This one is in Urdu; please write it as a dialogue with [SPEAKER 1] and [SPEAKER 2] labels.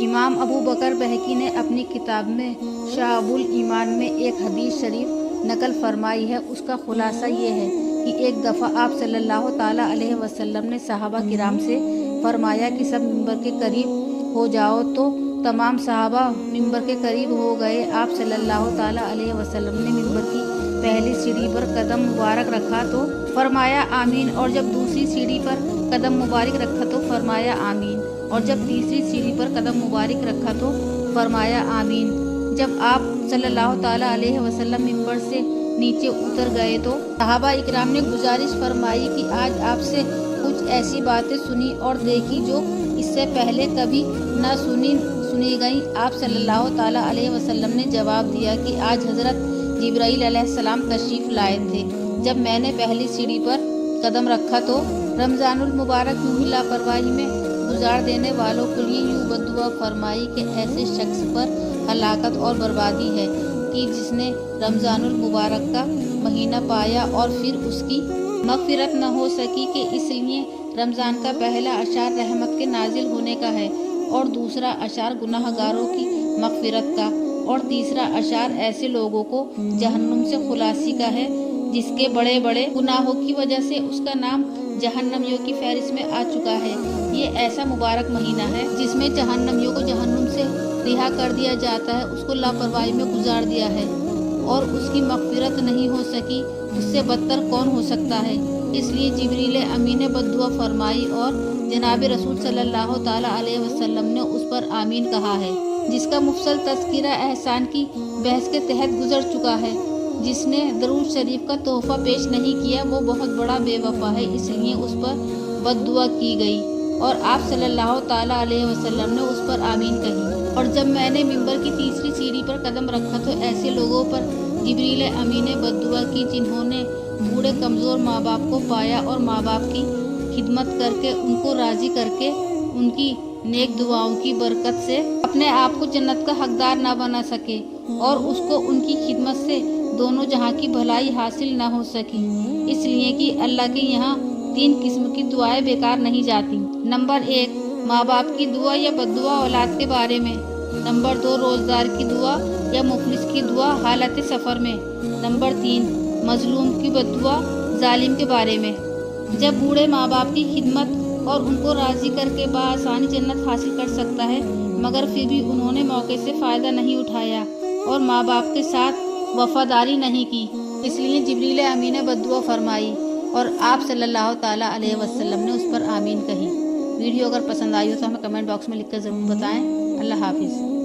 [SPEAKER 1] امام ابو بکر بہقی نے اپنی کتاب میں شعب الایمان میں ایک حدیث شریف نقل فرمائی ہے۔ اس کا خلاصہ یہ ہے کہ ایک دفعہ آپ صلی اللہ تعالیٰ علیہ وسلم نے صحابہ کرام سے فرمایا کہ سب ممبر کے قریب ہو جاؤ، تو تمام صحابہ ممبر کے قریب ہو گئے۔ آپ صلی اللہ تعالیٰ علیہ وسلم نے ممبر کی پہلی سیڑھی پر قدم مبارک رکھا تو فرمایا آمین، اور جب دوسری سیڑھی پر قدم مبارک رکھا تو فرمایا آمین، اور جب تیسری سیڑھی پر قدم مبارک رکھا تو فرمایا آمین۔ جب آپ صلی اللہ تعالیٰ علیہ وسلم ممبر سے نیچے اتر گئے تو صحابہ اکرام نے گزارش فرمائی کہ آج آپ سے کچھ ایسی باتیں سنی اور دیکھی جو اس سے پہلے کبھی نہ سنی گئیں۔ آپ صلی اللہ تعالیٰ علیہ وسلم نے جواب دیا کہ آج حضرت جبرائیل علیہ السلام تشریف لائے تھے۔ جب میں نے پہلی سیڑھی پر قدم رکھا تو رمضان المبارک یوں ہی لاپرواہی میں گزار دینے والوں کے لیے یوں بددعا فرمائی کہ ایسے شخص پر ہلاکت اور بربادی ہے کہ جس نے رمضان المبارک کا مہینہ پایا اور پھر اس کی مغفرت نہ ہو سکی، کہ اس لیے رمضان کا پہلا اشعار رحمت کے نازل ہونے کا ہے، اور دوسرا اشعار گناہ گاروں کی مغفرت کا، اور تیسرا اشعار ایسے لوگوں کو جہنم سے خلاصی کا ہے جس کے بڑے بڑے گناہوں کی وجہ سے اس کا نام جہنمیوں کی فہرست میں آ چکا ہے۔ یہ ایسا مبارک مہینہ ہے جس میں جہنمیوں کو جہنم سے رہا کر دیا جاتا ہے، اس کو لاپرواہی میں گزار دیا ہے اور اس کی مغفرت نہیں ہو سکی، اس سے بدتر کون ہو سکتا ہے؟ اس لیے جبریل امین نے بددعا فرمائی اور جناب رسول صلی اللہ تعالیٰ علیہ وسلم نے اس پر آمین کہا ہے، جس کا مفصل تذکرہ احسان کی بحث کے تحت گزر چکا ہے۔ جس نے درود شریف کا تحفہ پیش نہیں کیا وہ بہت بڑا بے وفا ہے، اس لیے اس پر بددعا کی گئی اور آپ صلی اللہ تعالیٰ علیہ وسلم نے اس پر آمین کہی۔ اور جب میں نے ممبر کی تیسری سیڑھی پر قدم رکھا تو ایسے لوگوں پر جبریل امین نے بددعا کی جنہوں نے بوڑھے کمزور ماں باپ کو پایا اور ماں باپ کی خدمت کر کے ان کو راضی کر کے ان کی نیک دعاؤں کی برکت سے اپنے آپ کو جنت کا حقدار نہ بنا سکے اور اس کو ان کی خدمت سے دونوں جہاں کی بھلائی حاصل نہ ہو سکی، اس لیے کہ اللہ کے یہاں 3 قسم کی دعائیں بیکار نہیں جاتی۔ نمبر 1 ماں باپ کی دعا یا بددعا اولاد کے بارے میں۔ نمبر 2 روزدار کی دعا یا مفلس کی دعا حالت سفر میں۔ نمبر 3 مظلوم کی بددعا ظالم کے بارے میں۔ جب بوڑھے ماں باپ کی خدمت اور ان کو راضی کر کے بآسانی جنت حاصل کر سکتا ہے، مگر پھر بھی انہوں نے موقع سے فائدہ نہیں اٹھایا اور ماں باپ کے ساتھ وفاداری نہیں کی، اس لیے جبریل امین نے بددعا فرمائی اور آپ صلی اللہ تعالیٰ علیہ وسلم نے اس پر آمین کہی۔ ویڈیو اگر پسند آئی ہو تو ہمیں کمنٹ باکس میں لکھ کر ضرور بتائیں۔ اللہ حافظ۔